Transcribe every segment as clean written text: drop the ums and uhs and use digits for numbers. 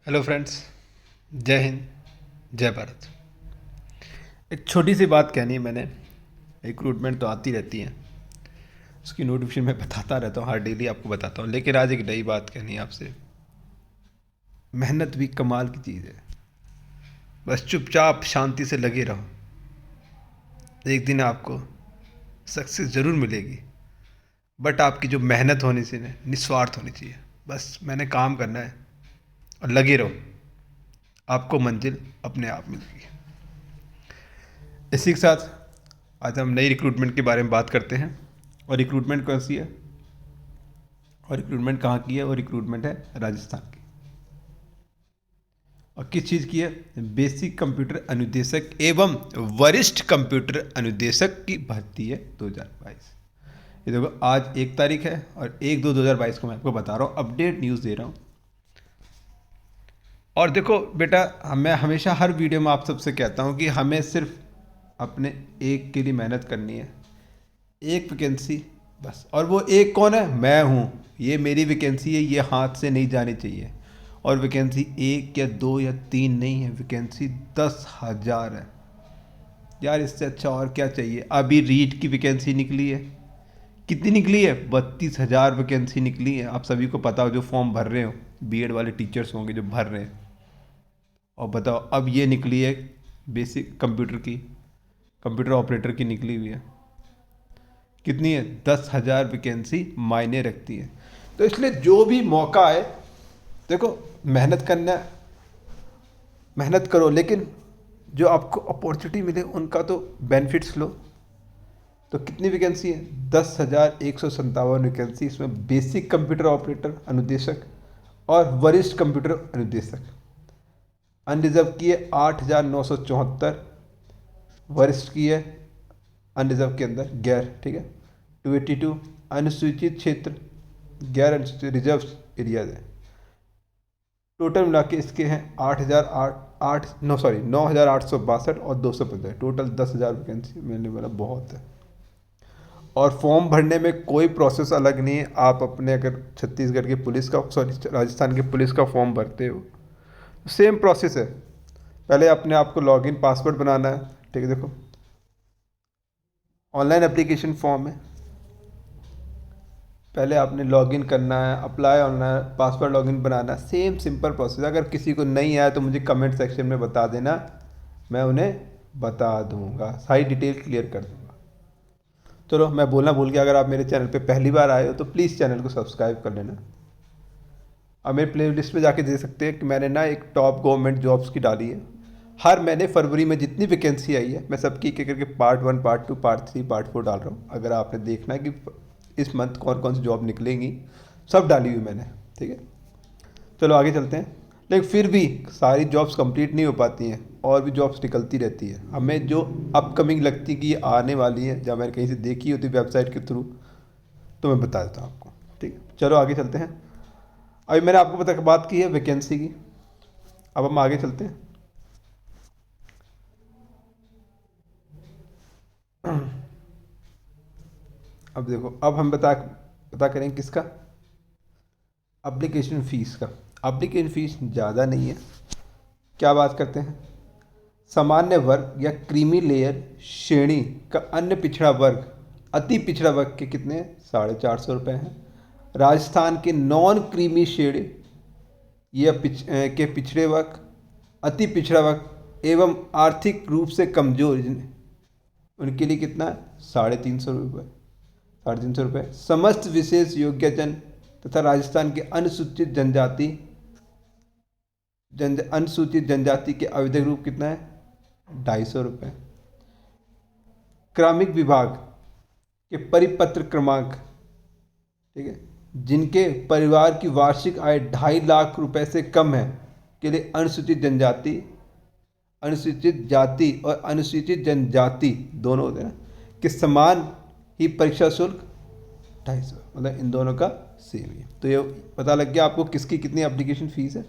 Hello friends, जय हिंद, जय भारत। एक छोटी सी बात कहनी है मैंने। रिक्रूटमेंट तो आती रहती है, उसकी नोटिफिकेशन मैं बताता रहता हूँ, हर डेली आपको बताता हूँ, लेकिन आज एक नई बात कहनी है आपसे। मेहनत भी कमाल की चीज़ है। बस चुपचाप शांति से लगे रहो, एक दिन आपको सक्सेस ज़रूर मिलेगी। बट आपकी जो मेहनत होनी चाहिए, निस्वार्थ होनी चाहिए। बस मैंने काम करना है और लगे रहो, आपको मंजिल अपने आप मिलेगी। इसी के साथ आज हम नई रिक्रूटमेंट के बारे में बात करते हैं। और रिक्रूटमेंट कौन सी है और रिक्रूटमेंट कहाँ की है? और रिक्रूटमेंट है राजस्थान की। और किस चीज़ की है? बेसिक कंप्यूटर अनुदेशक एवं वरिष्ठ कंप्यूटर अनुदेशक की भर्ती है 2022। ये देखो, आज 1 तारीख है और 1/2/2022 को मैं आपको बता रहा हूँ, अपडेट न्यूज़ दे रहा हूँ। और देखो बेटा, मैं हमेशा हर वीडियो में आप सबसे कहता हूँ कि हमें सिर्फ अपने एक के लिए मेहनत करनी है। एक वैकेंसी बस, और वो एक कौन है? मैं हूँ। ये मेरी वैकेंसी है, ये हाथ से नहीं जानी चाहिए। और वैकेंसी 1 या 2 या 3 नहीं है, वैकेंसी 10,000 है। यार इससे अच्छा और क्या चाहिए? अभी रीट की वैकेंसी निकली है, कितनी निकली है? 32,000 वैकेंसी निकली है। आप सभी को पता हो, जो फॉर्म भर रहे हो, बीएड वाले टीचर्स होंगे जो भर रहे हैं। और बताओ, अब ये निकली है बेसिक कंप्यूटर की, कंप्यूटर ऑपरेटर की निकली हुई है। कितनी है? 10,000 वैकेंसी मायने रखती है। तो इसलिए जो भी मौका आए, देखो, मेहनत करना, मेहनत करो, लेकिन जो आपको अपॉर्चुनिटी मिले उनका तो बेनिफिट्स लो। तो कितनी वैकेंसी है? 10,157 वैकेंसी। इसमें बेसिक कंप्यूटर ऑपरेटर अनुदेशक और वरिष्ठ कंप्यूटर अनुदेशक। अनरिजर्व की है 8,974, वरिष्ठ की है अनरिजर्व के अंदर गैर, ठीक है, 282। अनुसूचित क्षेत्र, गैर अनुसूचित रिजर्व एरियाज है। टोटल मिला के इसके हैं 9,862 और 215, टोटल 10,000 वैकेंसी मिलने वाला बहुत है। और फॉर्म भरने में कोई प्रोसेस अलग नहीं है। आप अपने अगर छत्तीसगढ़ के पुलिस का, सॉरी, राजस्थान के पुलिस का फॉर्म भरते हो, सेम प्रोसेस है। पहले अपने आप को लॉगिन पासवर्ड बनाना है, ठीक है। देखो, ऑनलाइन एप्लीकेशन फॉर्म है। पहले आपने लॉगिन करना है, अप्लाई ऑनलाइन, पासवर्ड लॉगिन बनाना है, सेम सिंपल प्रोसेस। अगर किसी को नहीं आया तो मुझे कमेंट सेक्शन में बता देना, मैं उन्हें बता दूंगा, सारी डिटेल क्लियर कर दूंगा। चलो, मैं बोलना भूल गया, अगर आप मेरे चैनल पे पहली बार आए हो तो प्लीज़ चैनल को सब्सक्राइब कर लेना। अब मेरे प्ले लिस्ट में जाके दे सकते हैं कि मैंने ना एक टॉप गवर्नमेंट जॉब्स की डाली है। हर महीने फरवरी में जितनी वैकेंसी आई है, मैं सबकी एक एक करके पार्ट 1, पार्ट 2, पार्ट 3, पार्ट 4 डाल रहा हूँ। अगर आपने देखना है कि इस मंथ कौन कौन सी जॉब निकलेंगी, सब डाली हुई मैंने, ठीक है। चलो आगे चलते हैं। लेकिन फिर भी सारी जॉब्स कंप्लीट नहीं हो पाती हैं, और भी जॉब्स निकलती रहती है। हमें जो अपकमिंग लगती है कि ये आने वाली है, जब मैंने कहीं से देखी होती वेबसाइट के थ्रू, तो मैं बता देता हूँ आपको, ठीक है। चलो आगे चलते हैं। अभी मैंने आपको बात की है वैकेंसी की, अब हम आगे चलते हैं। अब देखो, अब हम पता करें किसका? एप्लीकेशन फ़ीस का। एप्लीकेशन फ़ीस ज़्यादा नहीं है। क्या बात करते हैं? सामान्य वर्ग या क्रीमी लेयर श्रेणी का अन्य पिछड़ा वर्ग, अति पिछड़ा वर्ग के कितने? 450 हैं। राजस्थान के नॉन क्रीमी श्रेणी या के पिछड़े वर्ग, अति पिछड़ा वर्ग एवं आर्थिक रूप से कमजोर, उनके लिए कितना है? 350 रुपये, 350 रुपये। समस्त विशेष योग्यजन तथा राजस्थान के अनुसूचित जनजाति के आवेदक रूप कितना है? 250 रुपये। क्रमिक विभाग के परिपत्र क्रमांक, ठीक है, जिनके परिवार की वार्षिक आय 2.5 लाख रुपए से कम है, के लिए अनुसूचित जनजाति, अनुसूचित जाति और अनुसूचित जनजाति दोनों होते हैं ना, कि समान ही परीक्षा शुल्क 250, मतलब इन दोनों का सेम ही है। तो ये पता लग गया आपको किसकी कितनी एप्लीकेशन फ़ीस है।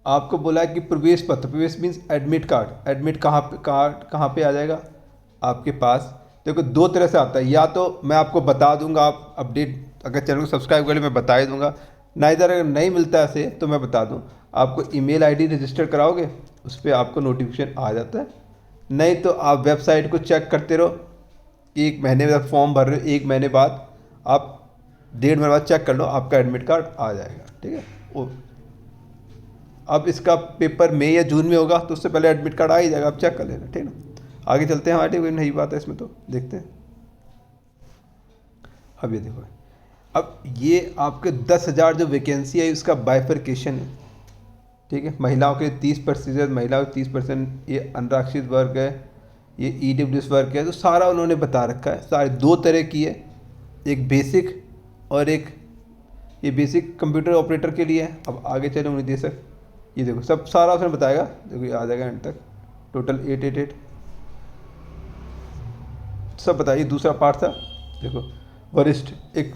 आपको बोला है कि प्रवेश पत्र, प्रवेश मीन्स एडमिट कार्ड। एडमिट कहाँ पे आ जाएगा आपके पास? देखो, 2 तरह से आता है। या तो मैं आपको बता दूंगा, आप अपडेट अगर चैनल को सब्सक्राइब कर ले, मैं बता ही दूंगा। ना इधर अगर नहीं मिलता है ऐसे तो मैं बता दूं, आपको ईमेल आईडी रजिस्टर कराओगे उस पर आपको नोटिफिकेशन आ जाता है। नहीं तो आप वेबसाइट को चेक करते रहो, 1 महीने में फॉर्म भर रहे हो, 1 महीने बाद आप 1.5 महीने बाद चेक कर लो, आपका एडमिट कार्ड आ जाएगा। ठीक है, वो अब इसका पेपर मई या जून में होगा तो उससे पहले एडमिट कार्ड आ ही जाएगा, आप चेक कर लेना। ठीक है ना, आगे चलते हैं, हमारी कोई नई बात है इसमें तो देखते हैं। अब ये देखो, अब ये आपके 10,000 जो वैकेंसी है उसका बाइफरकेशन है। ठीक है, महिलाओं के 30%, महिलाओं के 30%, ये अनारक्षित वर्ग है, ये ईडब्ल्यूएस वर्ग है, तो सारा उन्होंने बता रखा है। सारे 2 तरह की है, एक बेसिक और एक ये बेसिक कंप्यूटर ऑपरेटर के लिए है। अब आगे चले उन्हें दे सक, ये देखो सब सारा उसने बताएगा, देखो ये आ जाएगा एंड तक, टोटल 888 सब बताइए। दूसरा पार्ट था, देखो वरिष्ठ, एक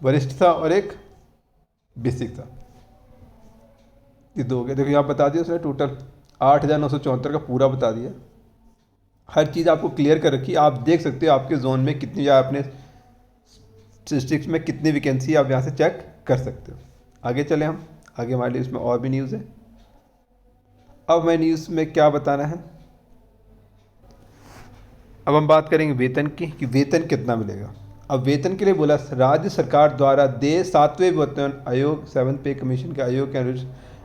वरिष्ठ था और एक बेसिक था, ये 2 हो गए। देखो यहाँ बता दिया उसने, टोटल 8,974 का पूरा बता दिया। हर चीज़ आपको क्लियर कर रखी, आप देख सकते हो आपके जोन में कितनी, या अपने डिस्ट्रिक्ट में कितनी वैकेंसी, आप यहाँ से चेक कर सकते हो। आगे चले हम, आगे हमारे लिए इसमें और भी न्यूज़ है। अब मैं न्यूज़ में क्या बताना है, अब हम बात करेंगे वेतन की, कि वेतन कितना मिलेगा। अब वेतन के लिए बोला, राज्य सरकार द्वारा देय 7वें वेतन आयोग 7th पे कमीशन के आयोग के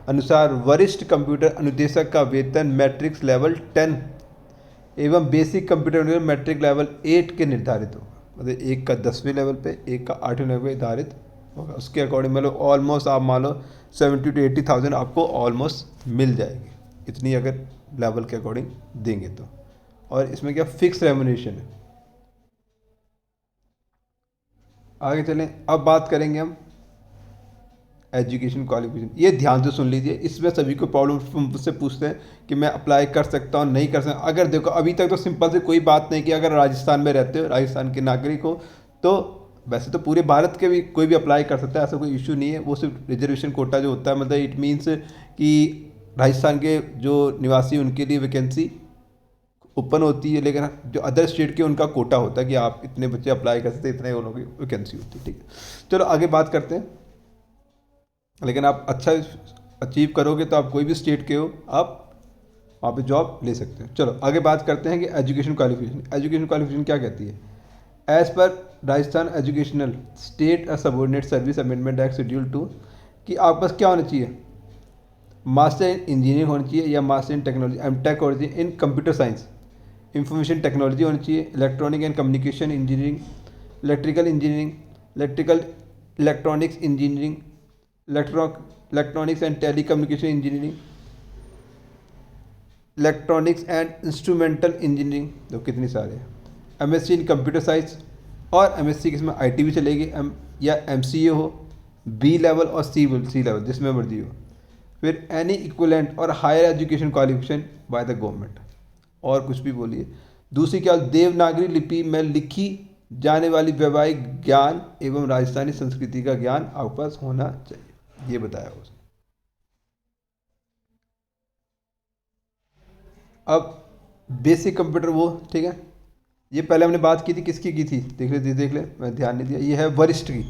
अनुसार वरिष्ठ कंप्यूटर अनुदेशक का वेतन मैट्रिक्स लेवल 10 एवं बेसिक कंप्यूटर मैट्रिक लेवल 8 के निर्धारित होगा। मतलब एक का 10वें लेवल पे, एक का 8वें लेवल पे निर्धारित होगा। उसके अकॉर्डिंग मतलब ऑलमोस्ट आप मान लो 70 to 80,000 आपको ऑलमोस्ट मिल जाएगी, इतनी अगर लेवल के अकॉर्डिंग देंगे तो। और इसमें क्या फिक्स रेम्युनेशन है। आगे चलें, अब बात करेंगे हम एजुकेशन क्वालिफिकेशन। ये ध्यान से सुन लीजिए, इसमें सभी को प्रॉब्लम मुझसे पूछते हैं कि मैं अप्लाई कर सकता हूँ नहीं कर सकता। अगर देखो अभी तक तो सिंपल से कोई बात नहीं कि अगर राजस्थान में रहते हो, राजस्थान के नागरिक हो, तो वैसे तो पूरे भारत के भी कोई भी अप्लाई कर सकता है, ऐसा कोई इशू नहीं है। वो सिर्फ रिजर्वेशन कोटा जो होता है, मतलब इट मीन्स कि राजस्थान के जो निवासी उनके लिए वैकेंसी ओपन होती है, लेकिन जो अदर स्टेट के उनका कोटा होता है कि आप इतने बच्चे अप्लाई कर सकते हैं, इतने उन लोगों की वैकेंसी होती है। ठीक है, चलो आगे बात करते हैं। लेकिन आप अच्छा अचीव करोगे तो आप कोई भी स्टेट के हो, आप वहाँ पे जॉब ले सकते हैं। चलो आगे बात करते हैं कि एजुकेशन क्वालिफिकेशन। एजुकेशन क्वालिफिकेशन क्या कहती है, as per Rajasthan educational state subordinate service amendment act schedule 2, कि आपके पास क्या होना चाहिए, मास्टर इन इंजीनियरिंग होना चाहिए या मास्टर इन टेक्नोलॉजी एमटेक होना चाहिए in computer science, information technology होनी चाहिए, electronic and communication engineering, electrical engineering, electronics engineering, electronics and telecommunication engineering, electronics and instrumental engineering, तो कितनी सारे हैं, एमएससी इन कंप्यूटर साइंस, और एमएससी की इसमें आईटी भी चलेगी, या एमसीए हो, बी लेवल और सी लेवल जिसमें मर्जी हो। फिर एनी इक्विवेलेंट और higher education qualification by the government, और कुछ भी बोलिए। दूसरी क्या, देवनागरी लिपि में लिखी जाने वाली वैवाहिक ज्ञान एवं राजस्थानी संस्कृति का ज्ञान आपके पास होना चाहिए, ये बताया उसने। अब बेसिक कंप्यूटर वो, ठीक है, ये पहले हमने बात की थी, किसकी की थी, देख ले मैं ध्यान नहीं दिया, ये है वरिष्ठ की,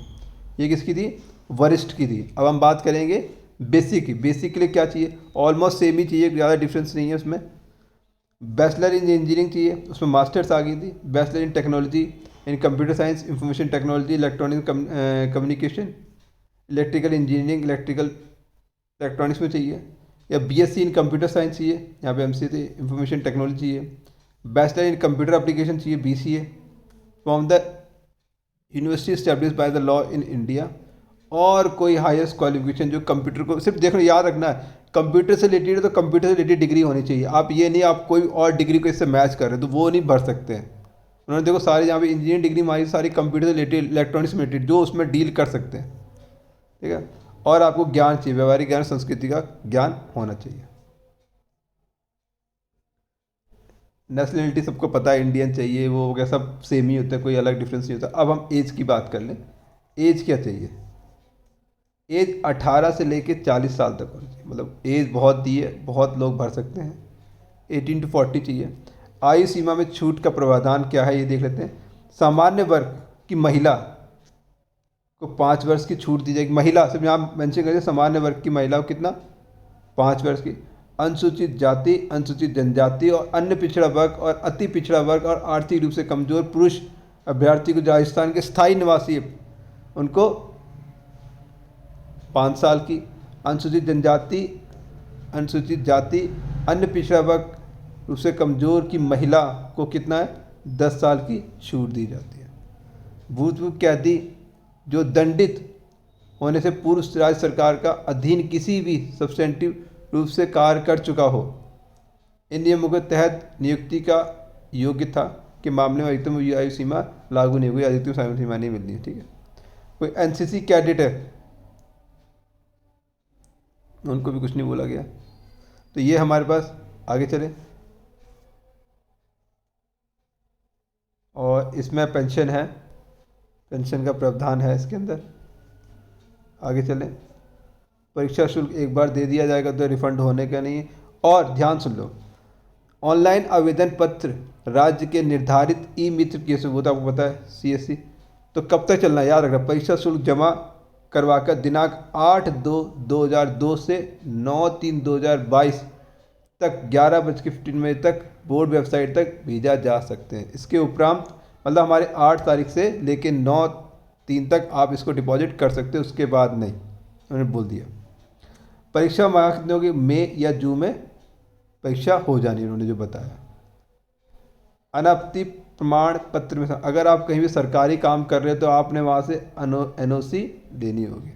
ये किसकी थी, वरिष्ठ की थी। अब हम बात करेंगे बेसिक की। बेसिक के लिए क्या चाहिए, ऑलमोस्ट सेम ही चाहिए, ज़्यादा डिफरेंस नहीं है उसमें। बैचलर इन इंजीनियरिंग चाहिए, उसमें मास्टर्स आ गई थी। Bachelor in technology in computer science, information technology, electronic communication, electrical engineering, electronics में चाहिए, या बीएससी इन कंप्यूटर साइंस चाहिए, यहाँ पे एमसीए थे, इंफॉर्मेशन टेक्नोलॉजी चाहिए। बैचलर इन कंप्यूटर एप्लीकेशन चाहिए, BCA from the university establish by the law in India, और कोई हाईएस्ट क्वालिफिकेशन जो कंप्यूटर को सिर्फ देखो, याद रखना है कंप्यूटर से रिलेटेड है तो कंप्यूटर से रिलेटेड डिग्री होनी चाहिए। आप ये नहीं आप कोई और डिग्री को इससे मैच कर रहे हो तो वो नहीं भर सकते हैं। उन्होंने देखो सारी यहाँ पे इंजीनियरिंग डिग्री मारी, सारी कंप्यूटर से रिलेटेड, इलेक्ट्रॉनिक्स से रिलेटेड जो उसमें डील कर सकते हैं। ठीक है, और आपको ज्ञान चाहिए, व्यवहारिक ज्ञान, संस्कृति का ज्ञान होना चाहिए। नेशनलिटी सबको पता है, इंडियन चाहिए, वो हो गया, सब सेम ही होता है, कोई अलग डिफरेंस नहीं होता। अब हम एज की बात कर लें, एज क्या चाहिए, एज 18 से लेके 40 साल तक होनी चाहिए, मतलब एज बहुत दी है, बहुत लोग भर सकते हैं। 18 to 40 चाहिए। आयु सीमा में छूट का प्रावधान क्या है ये देख लेते हैं। सामान्य वर्ग की महिला को को 5 वर्ष की छूट दी जाएगी। महिला सिर्फ यहाँ मेंशन करिए, सामान्य वर्ग की महिला को कितना, 5 वर्ष की। अनुसूचित जाति, अनुसूचित जनजाति और अन्य पिछड़ा वर्ग और अति पिछड़ा वर्ग और आर्थिक रूप से कमजोर पुरुष अभ्यर्थी को राजस्थान के स्थायी निवासी उनको 5 साल की। अनुसूचित जनजाति, अनुसूचित जाति, अन्य पिछड़ा वर्ग रूप से कमजोर की महिला को कितना है, 10 साल की छूट दी जाती है। भूतपूर्व कैदी जो दंडित होने से पूर्व राज्य सरकार का अधीन किसी भी सब्सटेंटिव रूप से कार्य कर चुका हो, इन नियमों के तहत नियुक्ति का योग्य था के मामले में अधिकतम आयु सीमा लागू नहीं हुई, अधिकतम आयु सीमा नहीं मिलनी है। ठीक है, कोई एनसीसी कैडेट है, उनको भी कुछ नहीं बोला गया। तो ये हमारे पास, आगे चले, और इसमें पेंशन है, पेंशन का प्रावधान है इसके अंदर। आगे चलें, परीक्षा शुल्क एक बार दे दिया जाएगा तो रिफंड होने का नहीं है। और ध्यान सुन लो, ऑनलाइन आवेदन पत्र राज्य के निर्धारित ई मित्र केस में, वो तो आपको पता है CSC, तो कब तक चलना है याद रखना, परीक्षा शुल्क जमा करवाकर दिनांक 8/2/2002 से 9/3/2022 तक 11:15 तक बोर्ड वेबसाइट तक भेजा जा सकते हैं। इसके उपरांत मतलब हमारे 8 तारीख से लेकर 9/3 तक आप इसको डिपॉजिट कर सकते हो, उसके बाद नहीं, उन्होंने बोल दिया। परीक्षा माह कितने होगी, मई या जून में परीक्षा हो जानी, उन्होंने जो बताया। अनापत्ति प्रमाण पत्र में अगर आप कहीं भी सरकारी काम कर रहे हो तो आपने वहाँ से NOC देनी होगी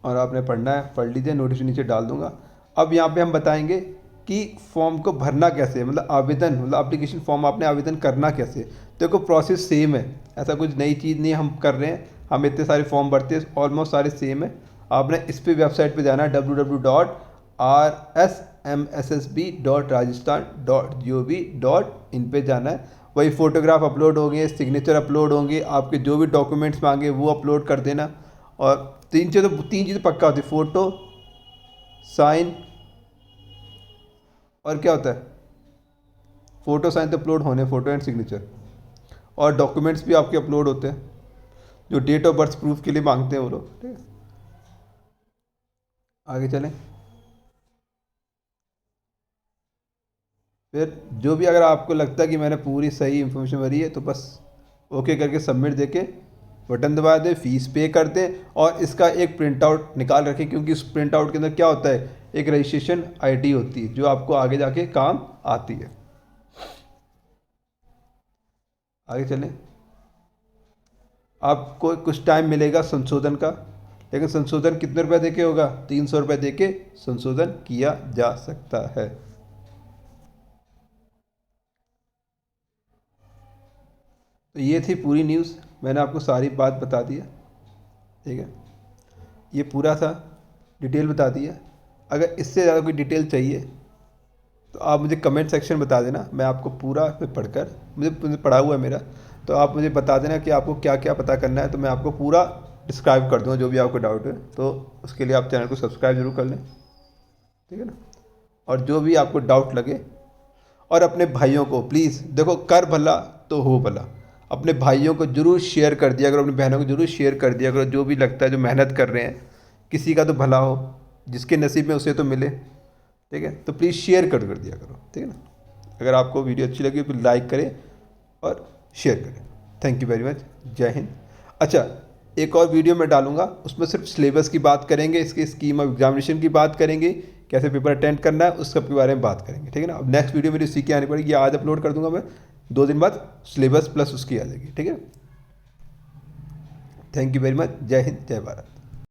और आपने पढ़ना है, पढ़ लीजिए, नोटिस नीचे डाल दूंगा। अब यहाँ पे हम बताएंगे कि फॉर्म को भरना कैसे है, मतलब आवेदन, मतलब एप्लीकेशन फॉर्म आपने आवेदन करना कैसे। देखो प्रोसेस सेम है, ऐसा कुछ नई चीज़ नहीं हम कर रहे हैं, हम इतने सारे फॉर्म भरते हैं, ऑलमोस्ट सारे सेम है। आपने इस पे वेबसाइट पे जाना है www.rsmssb.rajasthan.gov.in पे जाना है। वही फ़ोटोग्राफ अपलोड होंगे, सिग्नेचर अपलोड होंगे, आपके जो भी डॉक्यूमेंट्स मांगे वो अपलोड कर देना। और तीन चीज़ें पक्का होती है, फ़ोटो, साइन और क्या होता है, फ़ोटो साइन तो अपलोड होने, फ़ोटो एंड सिग्नेचर, और डॉक्यूमेंट्स भी आपके अपलोड होते हैं जो डेट ऑफ बर्थ प्रूफ के लिए मांगते हैं वो लोग। ठीक है, आगे चलें। फिर जो भी अगर आपको लगता है कि मैंने पूरी सही इन्फॉर्मेशन भरी है तो बस ओके करके सबमिट देके बटन दबा दें, फीस पे कर दें और इसका एक प्रिंट आउट निकाल रखें, क्योंकि इस प्रिंट आउट के अंदर क्या होता है, एक रजिस्ट्रेशन ID होती है जो आपको आगे जाके काम आती है। आगे चलें, आपको कुछ टाइम मिलेगा संशोधन का, लेकिन संशोधन कितने रुपए देके होगा, 300 रुपये देके संशोधन किया जा सकता है। तो ये थी पूरी न्यूज़, मैंने आपको सारी बात बता दिया। ठीक है, ये पूरा था, डिटेल बता दिया। अगर इससे ज़्यादा कोई डिटेल चाहिए तो आप मुझे कमेंट सेक्शन बता देना, मैं आपको पूरा पढ़कर, मुझे पढ़ा हुआ है मेरा, तो आप मुझे बता देना कि आपको क्या क्या पता करना है, तो मैं आपको पूरा डिस्क्राइब कर दूँगा जो भी आपको डाउट है। तो उसके लिए आप चैनल को सब्सक्राइब जरूर कर लें, ठीक है ना। और जो भी आपको डाउट लगे, और अपने भाइयों को प्लीज़, देखो कर भला तो हो भला, अपने भाइयों को जरूर शेयर कर दिया करो, अपनी बहनों को जरूर शेयर कर दिया करो, जो भी लगता है जो मेहनत कर रहे हैं, किसी का तो भला हो, जिसके नसीब में उसे तो मिले। ठीक है, तो प्लीज़ शेयर कर दिया करो, ठीक है ना। अगर आपको वीडियो अच्छी लगी तो लाइक करें और शेयर करें। थैंक यू वेरी मच, जय हिंद। अच्छा, एक और वीडियो मैं डालूंगा, उसमें सिर्फ सिलेबस की बात करेंगे, इसकी स्कीम ऑफ एग्जामिनेशन की बात करेंगे, कैसे पेपर अटेंड करना है, उस सब के बारे में बात करेंगे, ठीक है ना। अब नेक्स्ट वीडियो मेरी उसी की आनी पड़ेगी, आज अपलोड कर दूंगा मैं, 2 दिन बाद सिलेबस प्लस उसकी आ जाएगी, ठीक है। थैंक यू वेरी मच, जय हिंद, जय भारत।